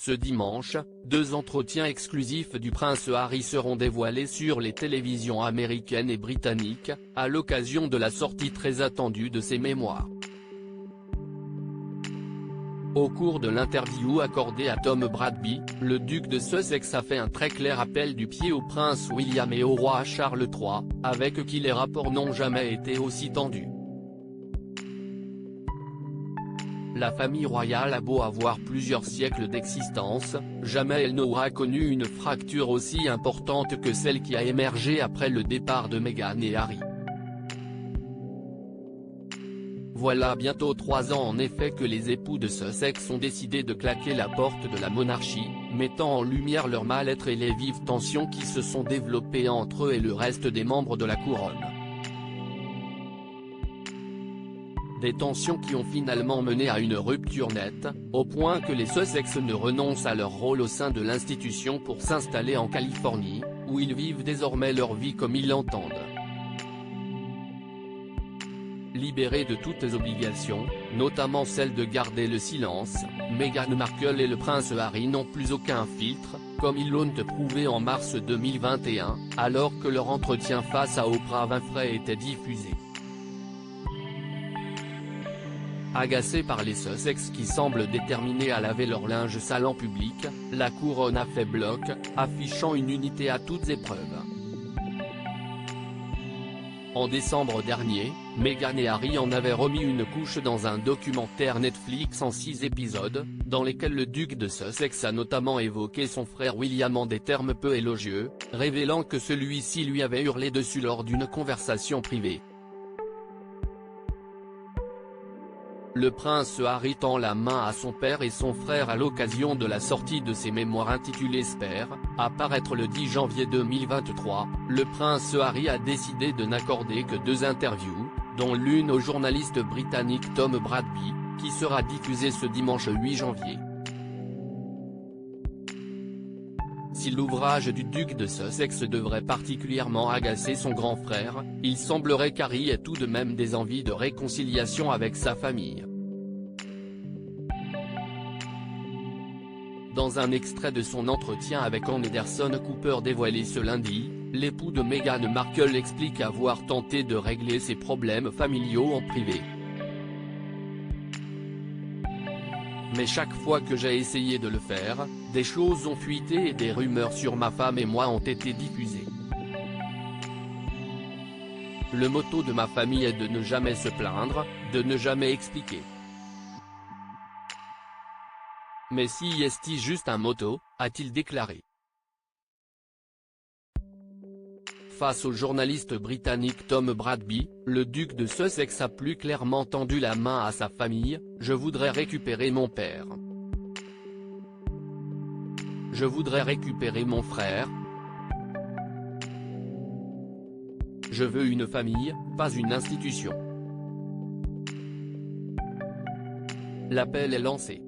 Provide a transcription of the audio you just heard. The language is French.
Ce dimanche, 2 entretiens exclusifs du prince Harry seront dévoilés sur les télévisions américaines et britanniques, à l'occasion de la sortie très attendue de ses mémoires. Au cours de l'interview accordée à Tom Bradby, le duc de Sussex a fait un très clair appel du pied au prince William et au roi Charles III, avec qui les rapports n'ont jamais été aussi tendus. La famille royale a beau avoir plusieurs siècles d'existence, jamais elle n'aura connu une fracture aussi importante que celle qui a émergé après le départ de Meghan et Harry. Voilà bientôt 3 ans en effet que les époux de Sussex ont décidé de claquer la porte de la monarchie, mettant en lumière leur mal-être et les vives tensions qui se sont développées entre eux et le reste des membres de la couronne. Des tensions qui ont finalement mené à une rupture nette, au point que les Sussex ne renoncent à leur rôle au sein de l'institution pour s'installer en Californie, où ils vivent désormais leur vie comme ils l'entendent. Libérés de toutes obligations, notamment celle de garder le silence, Meghan Markle et le prince Harry n'ont plus aucun filtre, comme ils l'ont prouvé en mars 2021, alors que leur entretien face à Oprah Winfrey était diffusé. Agacés par les Sussex qui semblent déterminés à laver leur linge sale en public, la couronne a fait bloc, affichant une unité à toutes épreuves. En décembre dernier, Meghan et Harry en avaient remis une couche dans un documentaire Netflix en 6 épisodes, dans lesquels le duc de Sussex a notamment évoqué son frère William en des termes peu élogieux, révélant que celui-ci lui avait hurlé dessus lors d'une conversation privée. Le prince Harry tend la main à son père et son frère à l'occasion de la sortie de ses mémoires intitulées Spare, à paraître le 10 janvier 2023, le prince Harry a décidé de n'accorder que 2 interviews, dont l'une au journaliste britannique Tom Bradby, qui sera diffusée ce dimanche 8 janvier. Si l'ouvrage du duc de Sussex devrait particulièrement agacer son grand frère, il semblerait qu'Harry ait tout de même des envies de réconciliation avec sa famille. Dans un extrait de son entretien avec Anderson Cooper dévoilé ce lundi, l'époux de Meghan Markle explique avoir tenté de régler ses problèmes familiaux en privé. Mais chaque fois que j'ai essayé de le faire, des choses ont fuité et des rumeurs sur ma femme et moi ont été diffusées. Le motto de ma famille est de ne jamais se plaindre, de ne jamais expliquer. Mais si est-il juste un motto, a-t-il déclaré. Face au journaliste britannique Tom Bradby, le duc de Sussex a plus clairement tendu la main à sa famille: « Je voudrais récupérer mon père. Je voudrais récupérer mon frère. Je veux une famille, pas une institution. » L'appel est lancé.